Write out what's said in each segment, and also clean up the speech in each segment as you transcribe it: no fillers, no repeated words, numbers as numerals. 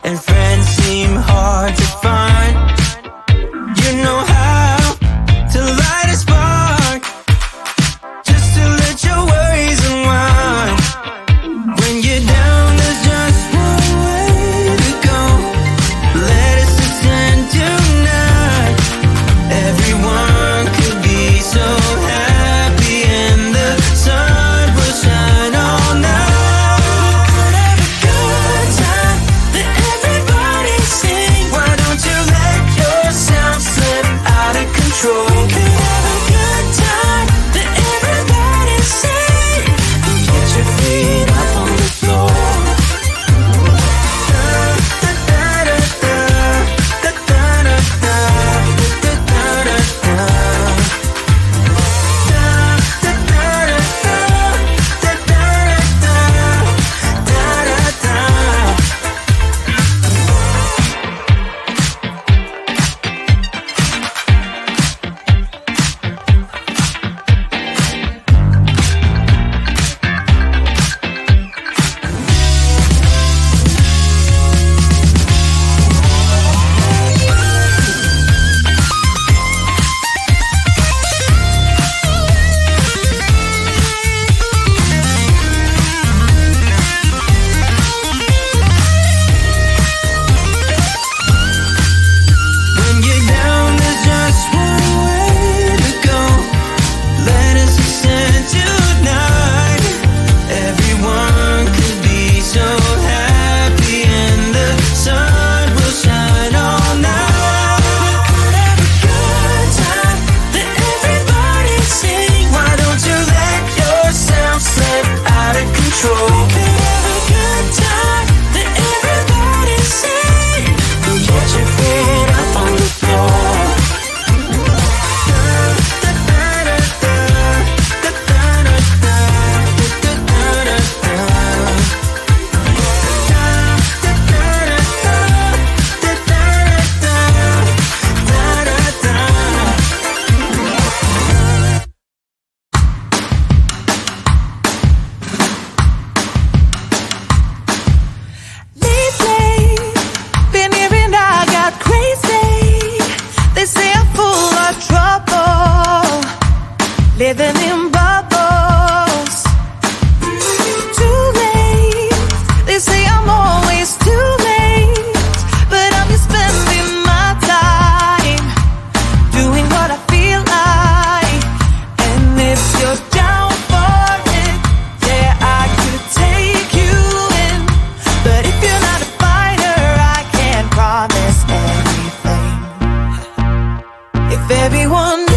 and friends seem hard to find. You know how to light a spark, just to let your worries unwind. When you're down, there's just one way to go. Let us extend tonight. Everyone could be so happy, and the sun will shine all night. Have a good time, let everybody sing. Why don't you let yourself slip out of control? We could have a good time, let everybody sing. And get your feet up on the floor. Living in bubbles. Too late. They say I'm always too late, but I'm just spending my time doing what I feel like. And if you're down for it, yeah, I could take you in. But if you're not a fighter, I can't promise anything. If everyone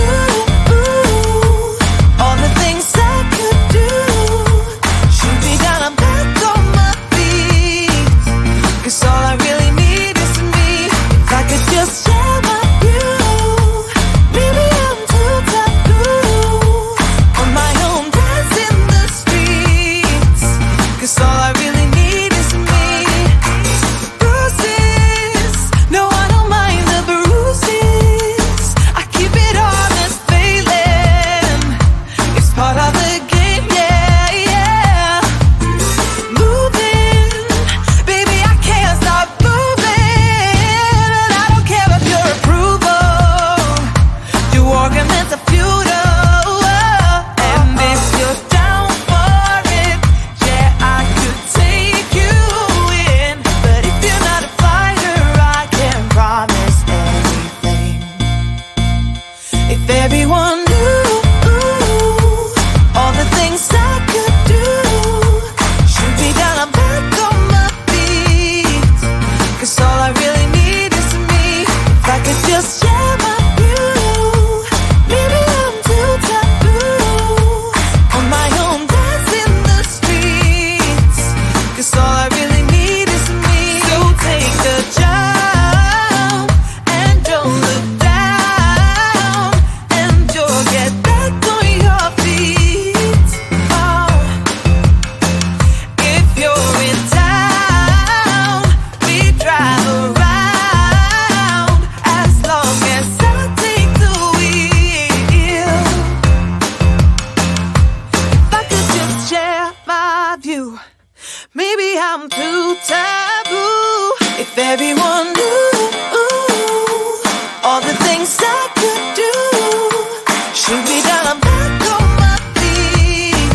Maybe I'm too taboo. If If everyone knew all the things I could do, shoot me down, I'm back on my feet.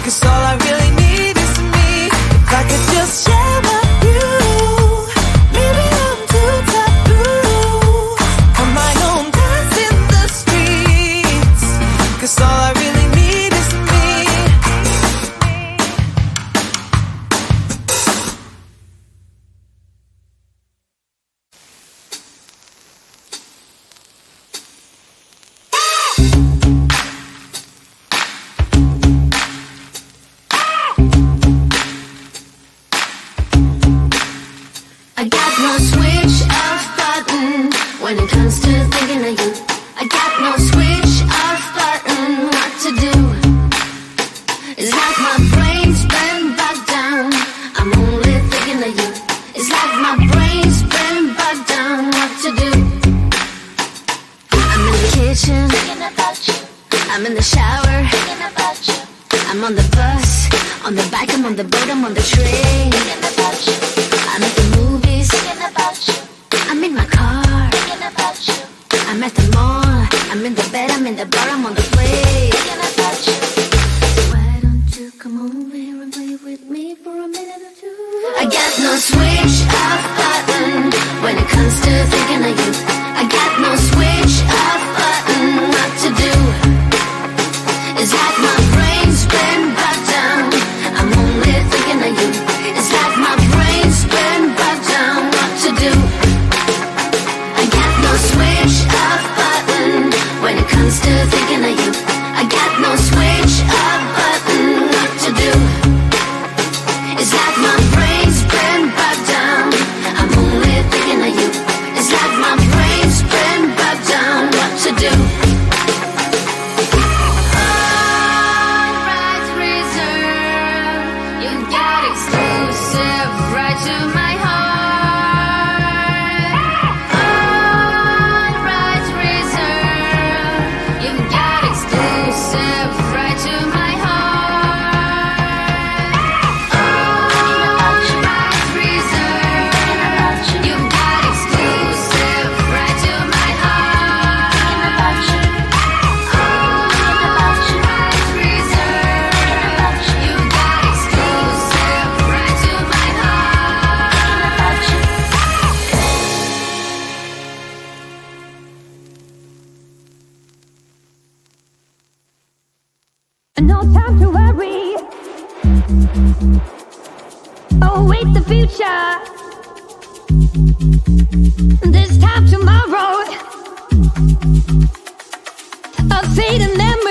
'Cause all I really need is me. If I could just share my view, maybe I'm too taboo. On my own, dance in the streets. 'Cause all I really need is me. I got no switch off button when it comes to thinking of you. I got no switch off button what to do. It's like my brain's been bogged down. I'm only thinking of you. It's like my brain's been bogged down what to do. I'm in the kitchen thinking about you. I'm in the shower thinking about you. I'm on the bus, on the bike, I'm on the boat, I'm on the train thinking about you. I'm at the movies thinking about you. I'm in my car thinking about you. I'm at the mall, I'm in the bed, I'm in the bar, I'm on the plane thinking about you. Why don't you come over here and play with me for a minute or two? I got no switch off button when it comes to thinking of you. I got no switch off button what to do. It's like my brain's been bogged down. I'm only thinking of you. It's like my brain's been bogged down what to do. I got no switch off button when it comes to thinking of you. I got no switch off button what to do. It's like my brain's been bogged down. I'm only thinking of you. It's like my brain's been bogged down what to do. All rights reserved. You got exclusive right to my heart. All rights reserved. You got exclusive right to my heart. All rights reserved. You got exclusive right to my heart. All rights reserved. You got exclusive right to my heart. No time to worry. Await the future. This time tomorrow. A fading memory.